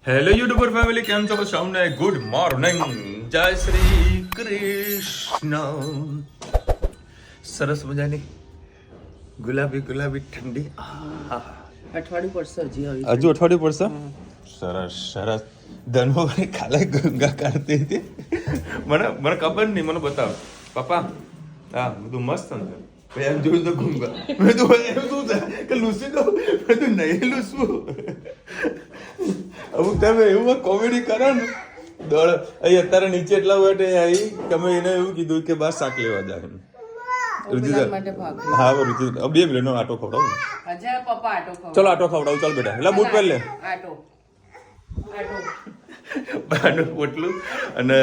Hello YouTuber family, કેમ છો સૌને? ગુડ મોર્નિંગ, જય શ્રી કૃષ્ણ. સરસ મજાની ગુલાબી ગુલાબી ઠંડી. અઠવાડિયું પડશે હજી હજુ અઠવાડિયું પડશે. સરસ સરસ. ધનુભાઈ કાલે ગંગા કાઢતી હતી. મને ખબર નહીં, મને બતાવ પપ્પા. હા, બધું મસ્ત ને. ભાઈ એમ જોયું તો ગંગા. મેં તો એમ શું છે કે લૂસી દો. મેં તો નહીં લૂસવું. અમુક ટાઈમે એવું કોમેડી કરો ને દોડ અહીં અત્યારે નીચે એટલા માટે આવી કે અમે એને એવું કીધું કે બસ શાક લેવા જાય. હા રુચિ બે મિનિટનો આટો ખવડાવું. ચલો આટો ખવડાવું. ચાલ બેટા, એટલે બૂટ પહેર લે. આટો પોટલું. અને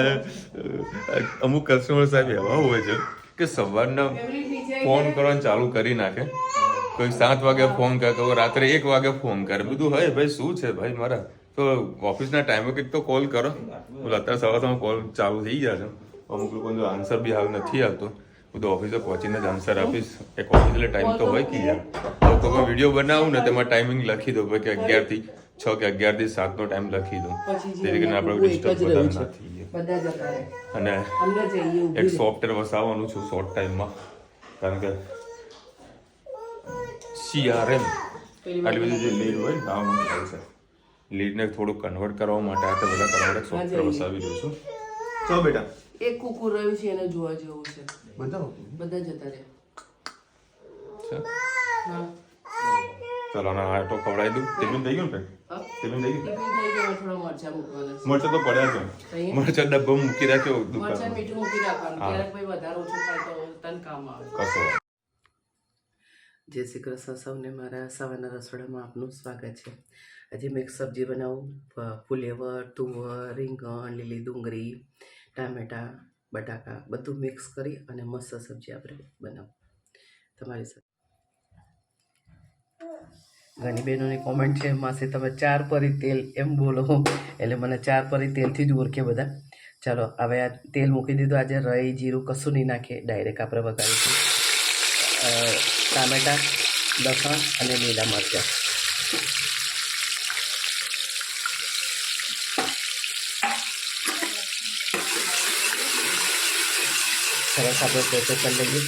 અમુક કસ્ટમર સાહેબ એવા હોય છે કે સવારના ફોન કરવાનું ચાલુ કરી નાખે. કોઈ 7 વાગે ફોન કરે, કોઈ રાત્રે 1 વાગે ફોન કરે. બધું હોય ભાઈ, શું છે ભાઈ મારા તો ઓફિસના ટાઈમે કંઈક તો કોલ કરો. અત્યારે સવારમાં કોલ ચાલુ થઈ ગયા છે. અમુક લોકો જો આન્સર બી હાલ નથી આવતો. બધું ઓફિસે પહોંચીને જ આન્સર આપીશ. એક ઓફિસ એટલે ટાઈમ તો હોય કે યાર. તો કોઈ વિડીયો બનાવું ને તેમાં ટાઈમિંગ લખી દો કે 11 થી 6 કે 11 થી 7 નો ટાઈમ લખી દો. તેથી કરીને આપણે ડિસ્ટર્બ બધા ના થઈએ. અને એક સોફ્ટવેર વસાવવાનું છું શોર્ટ ટાઈમમાં, કારણ કે CRM આટલી બધી જે લીડ હોય ને કામ થાય છે. લીડને થોડું કન્વર્ટ કરવા માટે આ બધા કરવા સોફ્ટવેર વસાવી દઉં છું. ચલો બેટા, એક કુકુર રહ્યું છે, એને જોવા જેવું છે. બધા જતા રહે. ચલો ના આટો ખવડાવી દઉં. ટિફિન થઈ ગયું ને? ટિફિન થઈ ગયું. મરચા મૂકવાના મરચા તો પડ્યા છે. મરચા ડબ્બો મૂકી રાખ્યો મરચા દુકાન. મીઠું મૂકી રાખવાનું. ક્યારેક ભાઈ વધારે ઓછું થાય તો તને કામ આવે. કશો. જય શ્રી કૃષ્ણ સૌને. મારા સવારના રસોડામાં આપનું સ્વાગત છે. આજે મેં એક સબ્જી બનાવું. ફુલેવર, તુવર, રીંગણ, લીલી ડુંગળી, ટામેટાં, બટાકા બધું મિક્સ કરી અને મસ્ત સબ્જી આપણે બનાવું તમારી સાથે. ઘણી બહેનોની કોમેન્ટ છે, માસી તમે 4 પરી તેલ એમ બોલો, એટલે મને 4 પરી તેલથી જ ઓળખે બધા. ચાલો હવે આ તેલ મૂકી દીધું. આજે રાઈ જીરું કશું નહીં નાખીએ, ડાયરેક્ટ આપણે વઘારીશું. ટામેટાં, લસણ અને લીલા મરચાં. સરસ આપણે પોતે કરી લઈએ.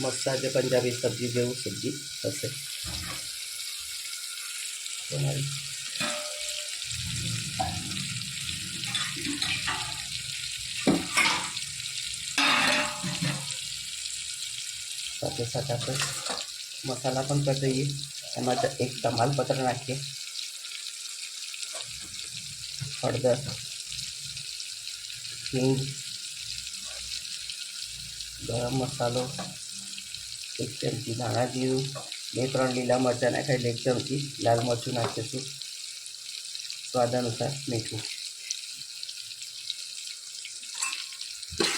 મસ્ત આજે પંજાબી સબ્જી જેવું સબ્જી હશે. સાથે સાથે આપણે મસાલા પણ કરી દઈએ. એમાં એક તમાલપત્ર નાખીએ, હળદર, હિંગ, ગરમ મસાલો, 1 ચમચી ધાણા જીરું, 2-3 લીલા મરચાં નાખાય એટલે 1 ચમચી લાલ મરચું નાખીશું. સ્વાદ અનુસાર મીઠું.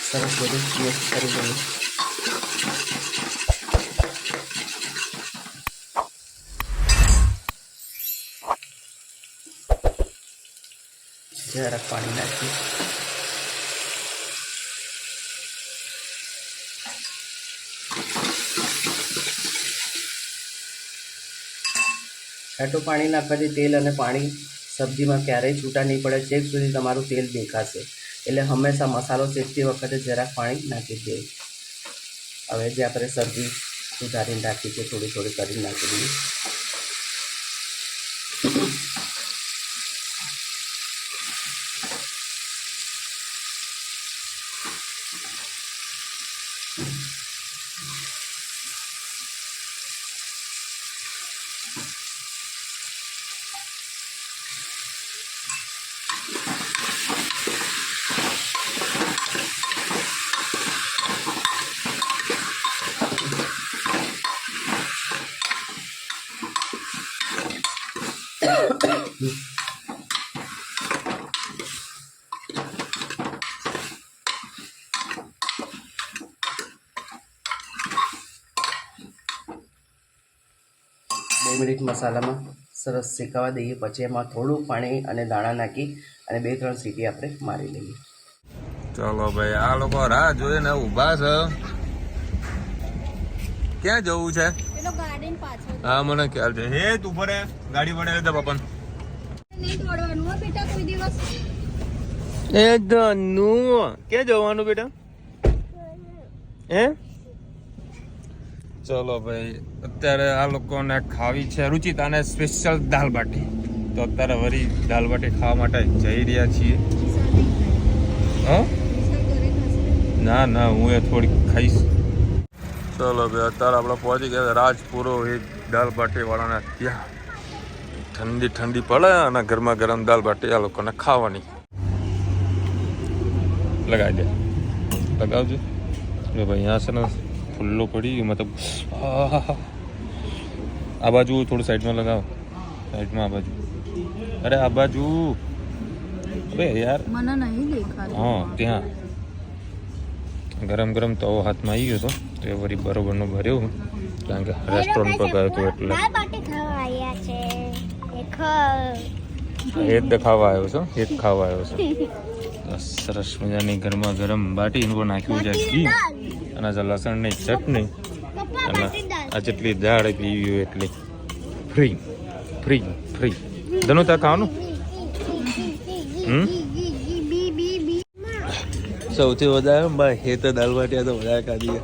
સરસ બધું મિક્સ કરી દઈએ. જરાક પાણી નાખીએ. આટલું પાણી નાખવાથી તેલ અને પાણી સબ્જીમાં ક્યારેય છૂટા નહીં પડે. છેક સુધી તમારું તેલ દેખાશે. એટલે હંમેશા મસાલો શેકતી વખતે જરાક પાણી નાખી દઈએ. હવે જે આપણે સબ્જી સુધારીને રાખી છે થોડી થોડી કરીને નાખી દઈએ. મિનિટ મસાલામાં સરસ શેકાવા દઈએ. પછી એમાં થોડું પાણી અને દાણા નાખી અને 2-3 સીટી આપણે મારી લઈએ. ચલો ભાઈ, આ લોકો રાહ જોઈને ઊભા છે ક્યાં જવું છે? પેલો ગાર્ડન પાછળ હા મને ખ્યાલ છે. હે તું ઉપર ગાડી વડે લેતા પપ્પા. નહીં દોડવાનું હો બેટા કોઈ દિવસ. એ ધનુ ક્યાં જવાનું બેટા? હે ચલો ભાઈ, અત્યારે આ લોકોને ખાવી છે રુચિતાને સ્પેશિયલ દાલ બાટી. તો અત્યારે વળી દાલ બાટી ખાવા માટે જઈ રહ્યા છીએ. હા ના ના, હું એ થોડીક ખાઈશ. ચલો ભાઈ, અત્યારે આપણે પહોંચી ગયા રાજપુરો એક દાલ બાટી વાળાને ત્યાં. ઠંડી ઠંડી પડે અને ગરમા ગરમ દાલ બાટી આ લોકોને ખાવાની. લગાવી દે, લગાવજો. ભાઈ અહીંયા છે ને ફુલ્લો પડી મતલબ આ બાજુ થોડું સાઈડમાં લગાવો, સાઈડમાં આ બાજુ. અરે આ બાજુ, અરે યાર મને નહીં દેખાતું. હા ત્યાં ગરમ ગરમ તવો હાથમાં આવી ગયો હતો તો એ વળી બરોબરનો ભર્યો, કારણ કે રેસ્ટોરન્ટ પર ગયો હતો એટલે. દાળ બાટી ખાવા આવ્યા છે. એ જ ખાવા આવ્યો છો, એ જ ખાવા આવ્યો છો. સરસ મજાની ગરમા ગરમ બાટી નાખ્યું છે ઘી અને લસણની ચટણી અને આ જેટલી દાળ પીવી એટલી ફ્રી ફ્રી ફ્રી. ધનુ ત્યાં ખાવાનું. સૌથી વધારે ભાઈ એ તો દાલ બાટી તો વધારે ખાધી.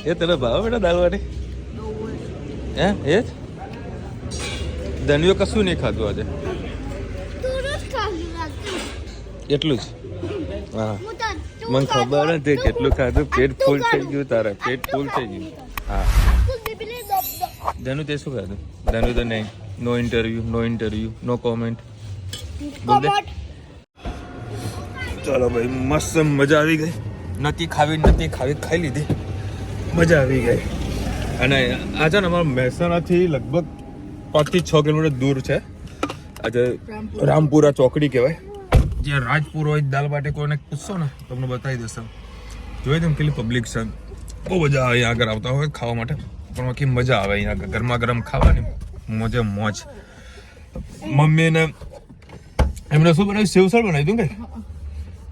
એ તને ભાવે બેટા દાલ બાટી? હે એ જ ધન્યો કશું નહીં ખાધું આજે, એટલું જ. હા મને ખબર નથી કેટલું ખાધું. પેટ ફૂલ થઈ ગયું તારે, પેટ ફૂલ થઈ ગયું. હા ધનુ તે શું ખાધું? ધનુ તો નહીં, નો ઇન્ટરવ્યુ નો કોમેન્ટ. બોલ દે. ચાલો ભાઈ, મસ્ત મજા આવી ગઈ. નથી ખાવી ખાઈ લીધી, મજા આવી ગઈ. અને આ છે ને અમારા મહેસાણાથી લગભગ 5 થી 6 કિલોમીટર દૂર છે. આજે રામપુરા ચોકડી કહેવાય, જ્યાં રાજપુર હોય દાલ બાટી કોઈને પૂછશો ને તમને બતાવી દેશે. જોઈ તમે કેટલી પબ્લિક છે, બહુ મજા આવે અહીંયા આગળ આવતા હોય ખાવા માટે. પણ બાકી મજા આવે અહીંયા આગળ ગરમા ગરમ ખાવાની મોજે મોજ. મમ્મીને એમને શું બનાવ્યું? સેવસળ બનાવી દઉં કઈ.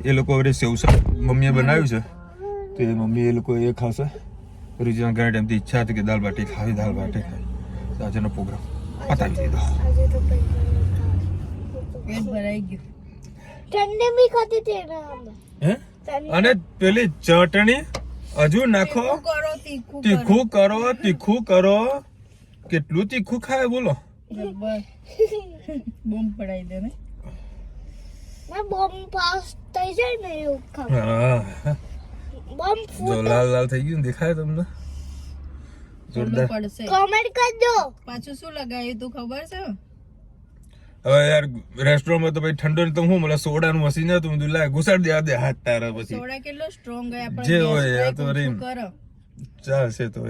એ લોકો હવે સેવસળ મમ્મીએ બનાવ્યું છે તો એ મમ્મી એ લોકો એ ખાશે. રુચિના ઘણા ટાઈમથી ઈચ્છા હતી કે દાલ બાટી ખાવી. તો આજનો પ્રોગ્રામ પતાવી દીધો. પેટ ભરાઈ ગયું. ઠંડી બી ખાતી હતી હે? અને પેલી ચટણી હજુ નાખો. તીખું કરો. કેટલું તીખું ખાય બોલો? બૂમ પડાઈ દે ને. બોમ્બ પાસ થઈ જાય ને એવું ખાવ. હા બોમ્બ જો લાલ થઈ ગયું દેખાય તમને? જોરદાર. પડશે. કમેન્ટ કરજો. પાછું શું લગાવ્યું તું ખબર છે? હવે યાર રેસ્ટોરન્ટમાં તો ભાઈ ઠંડો ને તો હું મને સોડાનું મશીન હતું, મેં કીધું ઘુસાડ દે હાથ તારા. પછી સોડા કેટલો સ્ટ્રોંગ ગયા જે હોય આ તો રીમ કરો. ચાલશે તો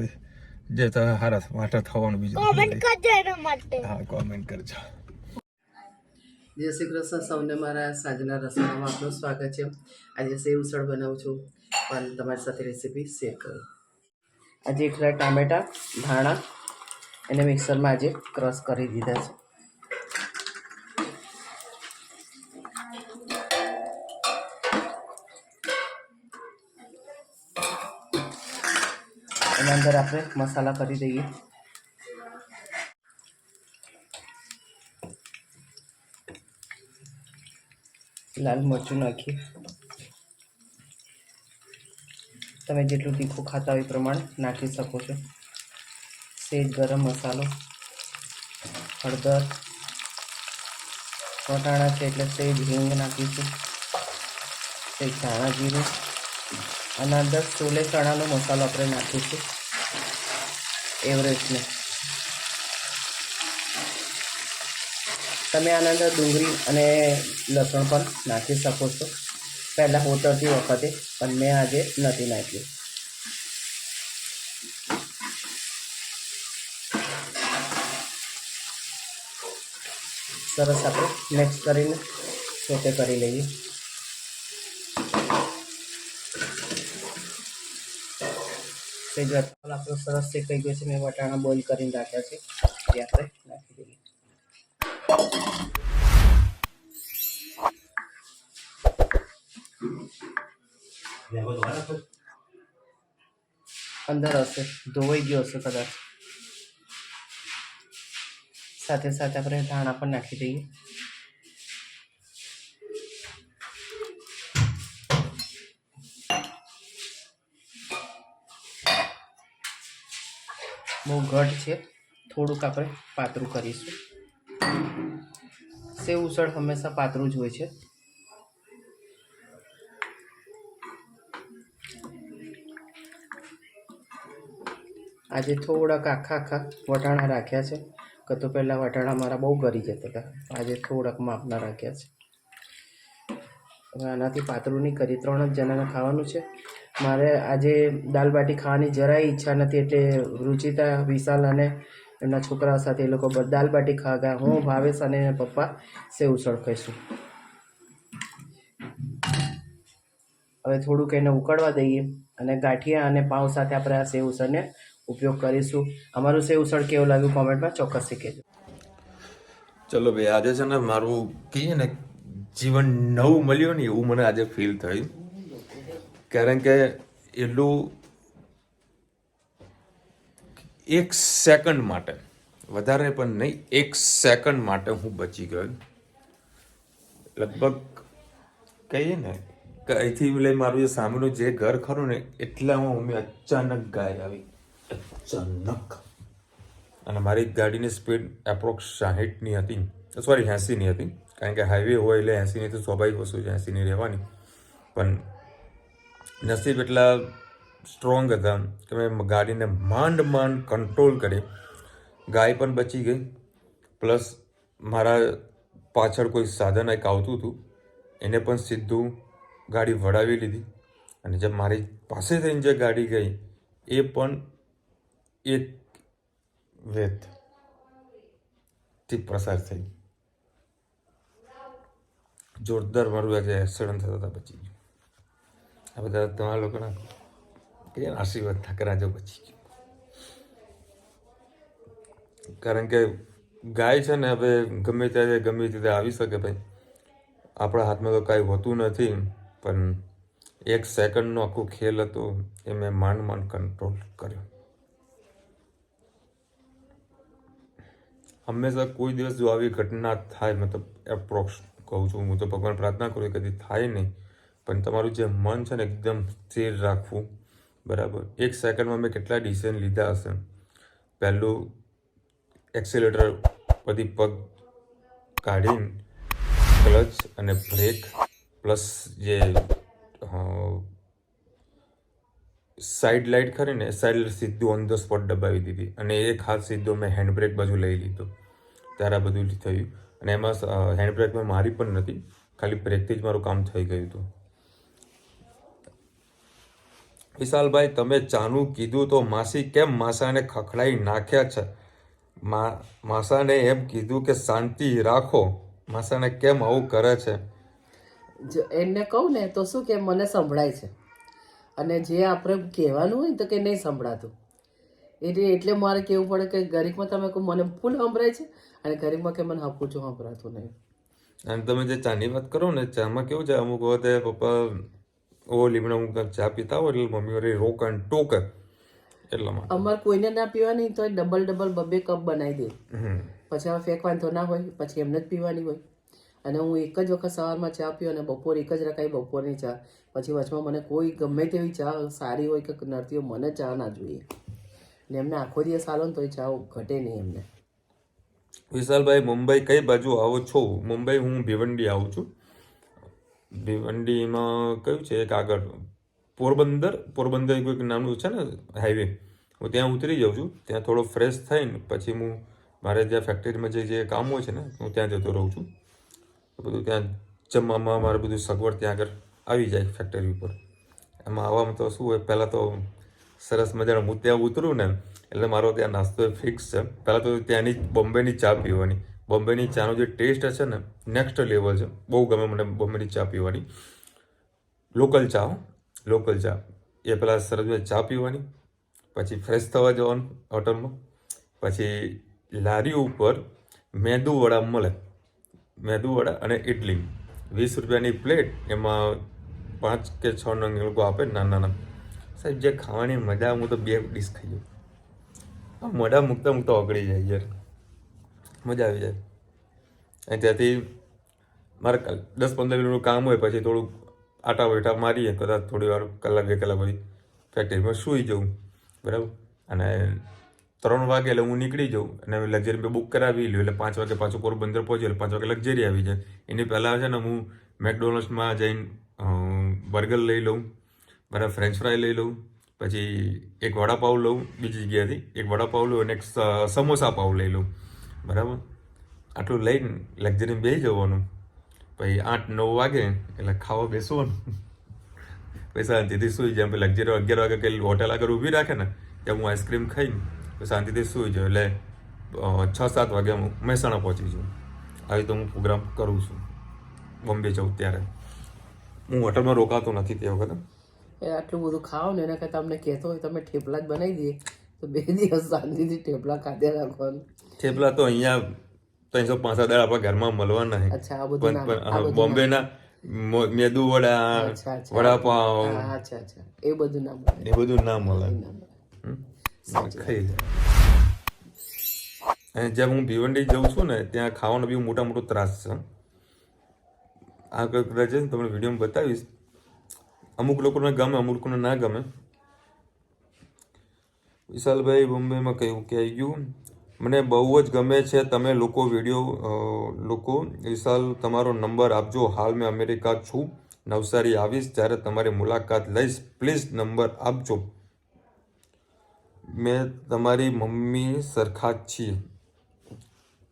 જે તમે હારા માટે થવાનું બીજું. કમેન્ટ કરજો એના માટે. હા કોમેન્ટ કરજો. જય શ્રી કૃષ્ણ સૌને. મારા સાંજના રસોડામાં આપનું સ્વાગત છે. આજે સેવ ઉસળ બનાવું છું, પણ તમારી સાથે રેસીપી શેર કરું. આજે એકલા ટામેટાં, ધાણા એને મિક્સરમાં આજે ક્રશ કરી દીધા છે. એના અંદર આપણે મસાલા કરી દઈએ. લાલ મરચું નાખીએ. તમે જેટલું તીખું ખાતા હોય એ પ્રમાણે નાખી શકો છો. સેજ ગરમ મસાલો, હળદર, વટાણા છે એટલે સેજ હિંગ નાખીશું, સેજ ધાણા જીરું અને અંદર છોલે ચણાનો મસાલો આપણે નાખીશું એવરેસ્ટનો. તમે આના અંદર ડુંગળી અને લસણ પણ નાખી શકો છો પહેલાં હોતરતી વખતે, પણ મેં આજે નથી નાખ્યું. સરસ આપણે મિક્સ કરીને સોતે કરી લઈએ. આપણો સરસ શેકાઈ ગયો છે. મેં વટાણા બોઇલ કરીને રાખ્યા છે, એ આપણે નાખી દઈએ. અંદર હશે, ધોવાઈ ગયો હશે કદાચ. સાથે સાથે આપણે ધાણા પણ નાખી દઈએ. બહુ ઘટ છે, થોડુંક આપણે પાતળું કરીશું. સેવ ઉસળ હંમેશા પાતળું જ હોય છે. આજે થોડાક આખા વટાણા રાખ્યા છે, કે તો પહેલાં વટાણા મારા બહુ ગળી જતા હતા. આજે થોડાક માપના રાખ્યા છે. હવે આનાથી પાતળું નહીં કરી, 3 જ જણાને ખાવાનું છે. મારે આજે દાલ બાટી ખાવાની જરાય ઈચ્છા નથી, એટલે રુચિતા, વિશાલ અને એમના છોકરાઓ સાથે એ લોકો દાલ બાટી ખાવા ગયા. હું, ભાવેશ અને એના પપ્પા સેવ ઉસળ ખાઈશું. હવે થોડુંક એને ઉકળવા દઈએ અને ગાંઠિયા અને પાઉં સાથે આપણે આ સેવ ઉસળને ઉપયોગ કરીશું. અમારું સેવ ઉસળ કેવું લાગ્યું કોમેન્ટમાં ચોક્કસથી કહેજો. ચલો ભાઈ, આજે છે ને મારું કહીએ ને જીવન નવું મળ્યું ને એવું મને આજે ફીલ થયું. કારણ કે એટલું 1 સેકન્ડ માટે, વધારે પણ નહીં, 1 સેકન્ડ માટે હું બચી ગયો. લગભગ કહીએ ને કે અહીંથી લઈ મારું જે સામેનું જે ઘર ખરું ને એટલામાં મમ્મી અચાનક ગાય આવી, અચાનક. અને મારી ગાડીની સ્પીડ એપ્રોક્સ 60ની હતી, સોરી 80ની હતી. કારણ કે હાઈવે હોય એટલે 80ની તો સ્વાભાવિક વસ્તુ છે, 80ની રહેવાની. પણ નસીબ એટલા સ્ટ્રોંગ હતા કે મેં ગાડીને માંડ કંટ્રોલ કરી. ગાય પણ બચી ગઈ, પ્લસ મારા પાછળ કોઈ સાધન એક આવતું હતું એને પણ સીધું ગાડી વળાવી લીધી. અને જે મારી પાસે થઈને જે ગાડી ગઈ એ પણ એક વેતથી પસાર થઈ. જોરદાર મારું આજે એક્સિડન્ટ થતા હતા, બચી ગયું. આ બધા તમારા લોકોના કે આશીર્વાદ ઠાકરા જો બચી ગયું. કારણ કે ગાય છે ને હવે ગમે ત્યારે ગમે રીતે આવી શકે ભાઈ, આપણા હાથમાં તો કાંઈ હોતું નથી. પણ 1 સેકન્ડનો આખો ખેલ હતો એ મેં માંડ કંટ્રોલ કર્યો. હંમેશા કોઈ દિવસ જો આવી ઘટના થાય, મતલબ એપ્રોક્સ કહું છું, હું તો ભગવાન પ્રાર્થના કરું કદી થાય નહીં, પણ તમારું જે મન છે ને એકદમ સ્થિર રાખવું. બરાબર, 1 સેકન્ડમાં મેં કેટલા ડિસિઝન લીધા હશે. પહેલું એક્સિલેટર બધી પગ કાઢીને ક્લચ અને બ્રેક પ્લસ જે સાઈડ લાઇટ ખરી ને સાઈડ સીધું ઓન ધ સ્પોટ દબાવી દીધી. અને એક હાથ સીધો મેં હેન્ડબ્રેક બાજુ લઈ લીધો. ત્યારે આ બધું થયું. અને એમાં હેન્ડબ્રેકમાં મારી પણ નથી, ખાલી બ્રેકથી જ મારું કામ થઈ ગયું હતું. વિશાલભાઈ, તમે ચાનું કીધું તો માસી કેમ માસાને ખખડાઈ નાખ્યા છે? માસાને એમ કીધું કે શાંતિ રાખો, માસાને કેમ આવું કરે છે? જો એને કહું ને તો શું કે મને સંભળાય છે, અને જે આપણે કહેવાનું હોય ને તો કે નહીં સંભળાતું. એટલે મારે કહેવું પડે કે ગરીબમાં તમે કહો મને ફૂલ સંભળાય છે, અને ગરીબમાં કે મને હપું છું સંભળાતું નહીં. અને તમે જે ચાની વાત કરો ને, ચામાં કેવું છે, અમુક વખતે પપ્પા ઓ લીમડા અમુક ચા પીતા હોય એટલે મમ્મી વાળી રોક અને ટોક. એટલા માટે અમારે કોઈને ના પીવાની તો ડબલ 2 કપ બનાવી દે. પછી હવે ફેંકવાની તો ના હોય, પછી એમને જ પીવાની હોય. અને હું એક જ વખત સવારમાં ચા પીઉં અને બપોર એક જ રકાઈ બપોરની ચા. પછી વચમાં મને કોઈ ગમે તેવી ચા સારી હોય કે નડતી હોય, મને ચા ના જોઈએ. ને એમને આખો દિવસ ચાલો ને તો એ ચા ઘટે નહીં એમને. વિશાલભાઈ, મુંબઈ કઈ બાજુ આવો છો? મુંબઈ હું ભિવંડી આવું છું. ભિવંડીમાં કયું છે એક આગળ પોરબંદર કોઈક નામનું છે ને હાઈવે, હું ત્યાં ઉતરી જાઉં છું. ત્યાં થોડો ફ્રેશ થઈને પછી હું મારે જ્યાં ફેક્ટરીમાં જે કામ હોય છે ને હું ત્યાં જતો રહું છું. બધું ત્યાં જમવામાં મારે બધું સગવડ ત્યાં આગળ આવી જાય ફેક્ટરી ઉપર. એમાં આવવામાં તો શું હોય, પહેલાં તો સરસ મજાનું હું ત્યાં ઉતરું ને એટલે મારો ત્યાં નાસ્તો ફિક્સ છે. પહેલાં તો ત્યાંની બોમ્બેની ચા પીવાની. બોમ્બેની ચાનો જે ટેસ્ટ છે ને નેક્સ્ટ લેવલ છે. બહુ ગમે મને બોમ્બેની ચા પીવાની. લોકલ ચા એ પહેલાં સરસ ચા પીવાની, પછી ફ્રેશ થવા જવાનું હોટલમાં. પછી લારી ઉપર મેંદુવડા મળે, મેંદુવડા અને ઇડલી 20 રૂપિયાની પ્લેટ. એમાં 5 કે 6 નંગ એ લોકો આપે નાના. સાહેબ જે ખાવાની મજા હું તો 2 ડીશ ખાઈ લઉં. આમ મોઢા મૂકતા મૂકતા ઓગળી જાય યાર, મજા આવી જાય. અને ત્યાંથી મારે 10-15 મિનિટનું કામ હોય, પછી થોડુંક આટા વેટા મારીએ, કદાચ થોડી વાર કલાક 2 કલાક પછી ફેક્ટરીમાં સૂઈ જાઉં, બરાબર. અને 3 વાગે એટલે હું નીકળી જાઉં અને લક્ઝરી બુક કરાવી લઉં, એટલે 5 વાગે પાછું પોરબંદર પહોંચ્યું એટલે 5 વાગે લક્ઝરી આવી જાય. એની પહેલાં છે ને હું મેકડોનલ્ડ્સમાં જઈને બર્ગર લઈ લઉં, બરાબર, ફ્રેન્ચ ફ્રાય લઈ લઉં, પછી એક વડાપાઉં લઉં બીજી જગ્યાએથી, એક વડાપાઉં લઉં અને એક સમોસા પાઉં લઈ લઉં, બરાબર. આટલું લઈને લક્ઝરીમાં બેસી જવાનું. પછી 8-9 વાગે એટલે ખાવા બેસવાનું. પછી શાંતિથી સૂઈ જાય. પછી લક્ઝરી 11 વાગે કંઈ હોટેલ આગળ ઊભી રાખે ને ત્યાં હું આઈસ્ક્રીમ ખાઈને શાંતિથી સૂઈ જાઉં. એટલે 6-7 વાગે હું મહેસાણા પહોંચી જાઉં. આવી તો હું પ્રોગ્રામ કરું છું. બોમ્બે જાઉં ત્યારે હું હોટલમાં રોકાતો નથી તે વખતે. એ આટલું બધું ખાઓ ને એના કરતાં તમને કહેતો હોય તમે થેપલા જ બનાવી દઈએ તો 2 દિવસ શાંતિથી થેપલા ખાધે રાખવાનું. થેપલા તો અહીંયા 365 દાડા આપણા ઘરમાં મળવાના છે. અચ્છા, આ બધું ના- આ પણ બધું બોમ્બેના મેદુ વડા, અચ્છા, અચ્છા. વડાપાવ હા, અચ્છા અચ્છા, એ બધું ના મળે. એ બધું ના મળે. ના મળે. ખાઈ જાય. અને જેમ હું ભિવંડી જઉં છું ને ત્યાં ખાવાનો બી મોટો ત્રાસ છે. આ કદાચ છે ને તમને વિડીયોમાં બતાવીશ. અમુક લોકોને ગમે, અમુક લોકોને ના ગમે. વિશાલભાઈ બોમ્બેમાં કહ્યું કે આવી ગયું, મને બહુ જ ગમે છે તમે લોકો વિડીયો. વિશાલ તમારો નંબર આપજો, હાલ મેં અમેરિકા છું, નવસારી આવીશ જ્યારે તમારી મુલાકાત લઈશ, પ્લીઝ નંબર આપજો. મેં તમારી મમ્મી સરખા જ છીએ,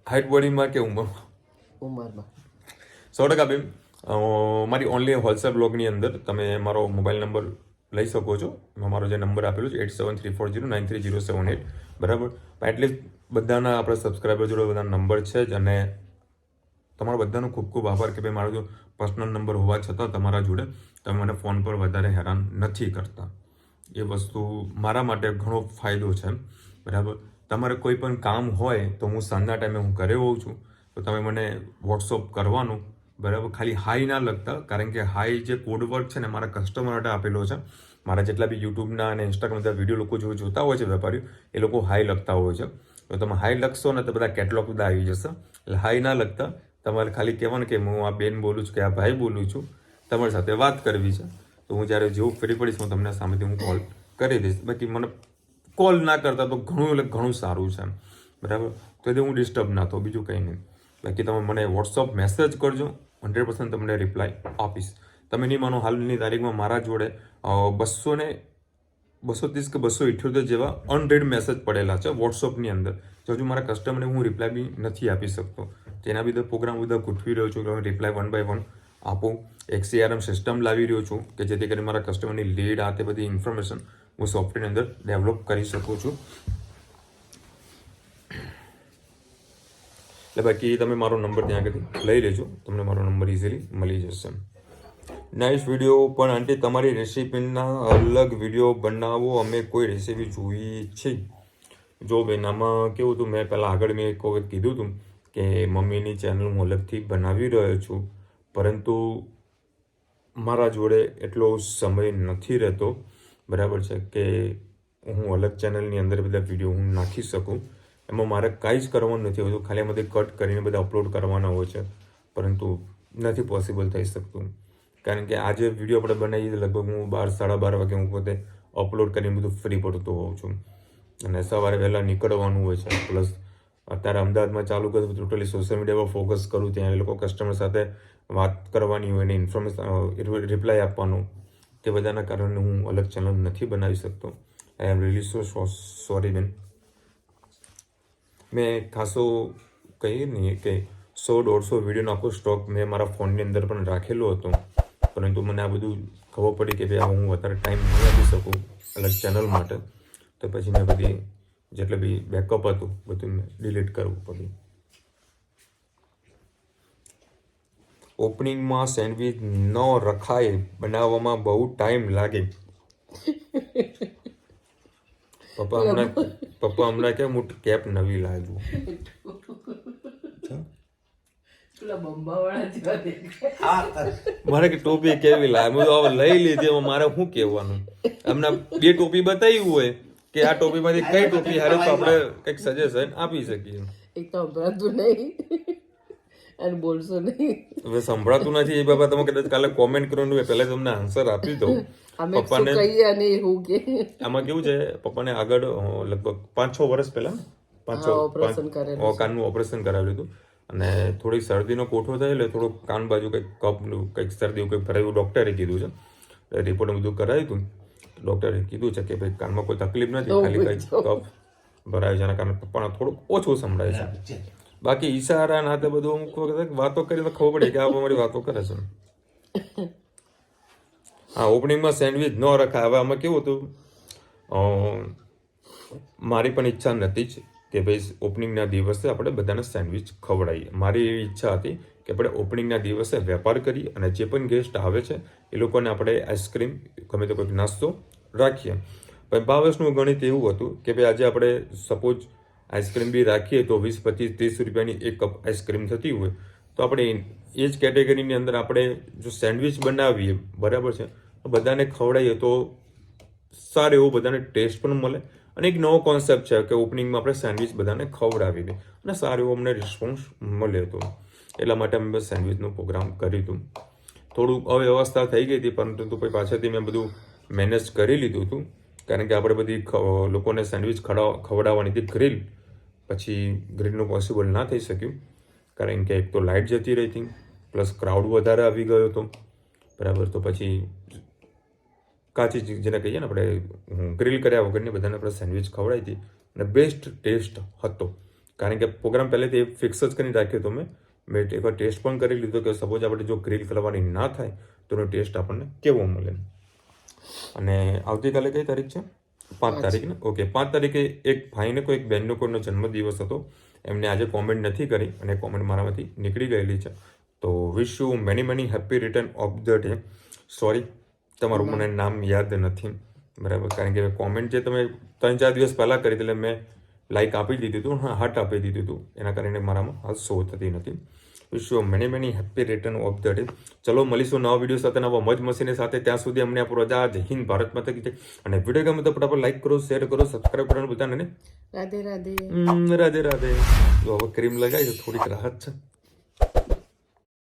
હાઇટ બોડીમાં કે ઉંમરમાં 100% બેન. મારી ઓનલી હોલસેલ બ્લોગની અંદર તમે મારો મોબાઈલ નંબર લઈ શકો છો. મારો જે નંબર આપેલો છે 8734093078, બરાબર. એટલીસ્ટ બધાના આપણે સબસ્ક્રાઈબર જોડે બધા નંબર છે જ. અને તમારો બધાનો ખૂબ ખૂબ આભાર કે ભાઈ મારો જો પર્સનલ નંબર હોવા છતાં તમારા જોડે તમે મને ફોન પર વધારે હેરાન નથી કરતા. એ વસ્તુ મારા માટે ઘણો ફાયદો છે, બરાબર. તમારે કોઈ પણ કામ હોય તો હું સાંજના ટાઈમે હું ઘરે હોઉં છું તો તમે મને વોટ્સઅપ કરવાનું, બરાબર. ખાલી હાઈ ના લખતા, કારણ કે હાઈ જે કોડ વર્ડ છે ને મારા કસ્ટમર માટે આપેલો છે. મારા જેટલા બી યુટ્યુબના અને ઇન્સ્ટાગ્રામ બધા વિડીયો લોકો જોતા હોય છે વેપારીઓ, એ લોકો હાઈ લખતા હોય છે. તો તમે હાઈ લખશો ને તો બધા કેટલોગ બધા આવી જશે. એટલે હાઈ ના લખતા તમારે ખાલી કહેવાનું કે હું આ બેન બોલું છું કે આ ભાઈ બોલું છું, તમારી સાથે વાત કરવી છે. તો હું જ્યારે જેવું ફ્રી પડીશ હું તમને સામેથી હું કોલ કરી દઈશ. બાકી મને કોલ ના કરતા તો ઘણું સારું છે, બરાબર. તો એટલે હું ડિસ્ટર્બ ના થઉં, બીજું કંઈ નહીં. બાકી તમે મને વોટ્સઅપ મેસેજ કરજો, 100% તમને રિપ્લાય આપીશ. તમે નહીં માનો, હાલની તારીખમાં મારા જોડે 230 કે 278 જેવા અનરેડ મેસેજ પડેલા છે વોટ્સઅપની અંદર. જો હજુ મારા કસ્ટમરને હું રિપ્લાય બી નથી આપી શકતો. તેના બધા પ્રોગ્રામ બધા ગોઠવી રહ્યો છું કે હું રિપ્લાય 1 by 1 આપું. એક CRM સિસ્ટમ લાવી રહ્યો છું કે જેથી કરીને મારા કસ્ટમરની લીડ આ તે બધી ઇન્ફોર્મેશન હું સોફ્ટવેરની અંદર ડેવલપ કરી શકું છું. એટલે બાકી તમે મારો નંબર ત્યાં આગળ લઈ લેજો, તમને મારો નંબર ઇઝીલી મળી જશે. Nice video. પણ આંટી તમારી રેસીપીના અલગ વિડીયો બનાવો, અમે કોઈ રેસીપી જોઈ છે. જો બેન આમાં કેવું હતું, મેં પહેલાં આગળ મેં એક વખત કીધું હતું કે મમ્મીની ચેનલ હું અલગથી બનાવી રહ્યો છું, પરંતુ મારા જોડે એટલો સમય નથી રહેતો, બરાબર છે, કે હું અલગ ચેનલની અંદર બધા વિડીયો હું નાખી શકું. એમાં મારે કાંઈ જ કરવાનું નથી હોતું, ખાલી એમાંથી કટ કરીને બધા અપલોડ કરવાના હોય છે, પરંતુ નથી પોસિબલ થઈ શકતું. કારણ કે આજે વિડીયો આપણે બનાવીએ લગભગ હું 12-12:30 વાગે હું પોતે અપલોડ કરીને બધું ફ્રી પડતો હોઉં છું. અને સવારે વહેલા નીકળવાનું હોય છે. પ્લસ અત્યારે અમદાવાદમાં ચાલુ કરું ટોટલી સોશિયલ મીડિયા પર ફોકસ કરું, ત્યાં એ લોકો કસ્ટમર સાથે વાત કરવાની હોય ને ઇન્ફોર્મેશન રિપ્લાય આપવાનું, તે બધાના કારણે હું અલગ ચેનલ નથી બનાવી શકતો. આઈ એમ રિયલી સોરી બેન. મેં ખાસો કહીએ નહીં કે 100-150 વિડીયોનો આખો સ્ટોક મેં મારા ફોનની અંદર પણ રાખેલો હતો, પરંતુ મને આ બધું ખબર પડી કે ભાઈ હું વધારે ટાઈમ નહીં આપી શકું અલગ ચેનલ માટે. તો પછી મેં બધી જેટલું બી બેકઅપ હતું બધું મેં ડિલીટ કરવું પડ્યું. ઓપનિંગમાં સેન્ડવિચ ન રખાય, બનાવવામાં બહુ ટાઈમ લાગે. પપ્પા હમણાં કે હું કેપ નવી લાવ્યું. પેલા બંબાવાળા જેવા દેખાય. મારે કે ટોપી કેવી લાગે મેં તો હવે લઈ લીધી એમાં મારે શું કહેવાનું અમને બે ટોપી બતાવી હોય કે આ ટોપીમાંથી કઈ ટોપી હારે તો આપણે કંઈક સજેશન આપી શકીએ. એક તો સંભળાતું નહીં અને બોલશો નહીં. હવે સંભળાતું નથી એ બાબત તમે કદાચ કાલે કોમેન્ટ કરવાનું હોય પહેલા તમને આન્સર આપી દઉં. અમે શું કહીએ અને એવું કે આમાં કેવું છે પપ્પાને આગળ લગભગ 5-6 વર્ષ પહેલા ઓપરેશન કરેલું કાનનું ઓપરેશન કરાવ્યું હતું અને થોડી શરદીનો કોઠો થયો એટલે થોડુંક કાન બાજુ કંઈક કપનું કંઈક શરદી કંઈક ભરાયું ડૉક્ટરે કીધું છે રિપોર્ટ બધું કરાવ્યું હતું ડૉક્ટરે કીધું છે કે ભાઈ કાનમાં કોઈ તકલીફ નથી ખાલી કંઈક કપ ભરાયું છે એના કારણે પપ્પાને થોડુંક ઓછું સંભળાય છે બાકી ઈશારા નાતે બધું અમુક વખત વાતો કરીને ખબર પડી કે આ અમારી વાતો કરે છે. હા ઓપનિંગમાં સેન્ડવિચ ન રખાય હવે આમાં કેવું હતું મારી પણ ઈચ્છા નથી જ કે ભાઈ ઓપનિંગના દિવસે આપણે બધાને સેન્ડવિચ ખવડાવીએ. મારી એવી ઈચ્છા હતી કે આપણે ઓપનિંગના દિવસે વેપાર કરીએ અને જે પણ ગેસ્ટ આવે છે એ લોકોને આપણે આઈસ્ક્રીમ ગમે તે કોઈક નાસ્તો રાખીએ. પણ ભાવેશનું ગણિત એવું હતું કે ભાઈ આજે આપણે સપોઝ આઈસ્ક્રીમ બી રાખીએ તો 20-25-30 રૂપિયાની એક કપ આઈસ્ક્રીમ થતી હોય તો આપણે એ જ કેટેગરીની અંદર આપણે જો સેન્ડવિચ બનાવીએ બરાબર છે તો બધાને ખવડાવીએ તો સારું એવું બધાને ટેસ્ટ પણ મળે અને એક નવો કોન્સેપ્ટ છે કે ઓપનિંગમાં આપણે સેન્ડવિચ બધાને ખવડાવી દઈએ અને સારું એવું અમને રિસ્પોન્સ મળે હતો એટલા માટે અમે સેન્ડવિચનો પ્રોગ્રામ કર્યું હતું. થોડું અવ્યવસ્થા થઈ ગઈ હતી પરંતુ પછી પાછળથી મેં બધું મેનેજ કરી લીધું હતું કારણ કે આપણે બધી લોકોને સેન્ડવિચ ખવડાવવાની હતી ગ્રીલ પછી ગ્રીલનું પોસિબલ ના થઈ શક્યું કારણ કે એક તો લાઇટ જતી રહી હતી પ્લસ ક્રાઉડ વધારે આવી ગયો હતો બરાબર. તો પછી કાચી જેને કહીએ ને આપણે ગ્રીલ કર્યા વગરની બધાને આપણે સેન્ડવિચ ખવડાવી હતી અને બેસ્ટ ટેસ્ટ હતો કારણ કે પ્રોગ્રામ પહેલેથી ફિક્સ જ કરી રાખ્યો હતો મેં એકવાર ટેસ્ટ પણ કરી લીધો કે સપોઝ આપણે જો ગ્રીલ કરવાની ના થાય તો એનો ટેસ્ટ આપણને કેવો મળે. અને આવતીકાલે કઈ તારીખ છે 5 તારીખ ને ઓકે 5 તારીખે એક ભાઈને કોઈ એક બહેનનો કોઈનો જન્મદિવસ હતો એમને આજે કોમેન્ટ નથી કરી અને કોમેન્ટ મારામાંથી નીકળી ગયેલી છે તો wish you many happy return of the day. Sorry તમારું મને નામ યાદ નથી બરાબર કારણ કે કોમેન્ટ જે તમે 3-4 દિવસ પહેલાં કરી એટલે મેં લાઈક આપી દીધું હતું હાર્ટ આપી દીધું હતું એના કારણે મારામાં હાલ શો થતી નથી. Wish you many happy return of the day. ચલો મળીશું નવા વિડીયો સાથે નવા મોજ મસીને સાથે ત્યાં સુધી અમને આપણો રજા જય હિન્દ ભારત માતા કી જય. અને વિડીયો ગમે તો ફટાફટ લાઈક કરો શેર કરો સબસ્ક્રાઈબ કરવાનું બધાને રાધે રાધે રાધે રાધે. જો હવે ક્રીમ લગાવી તો થોડીક રાહત છે.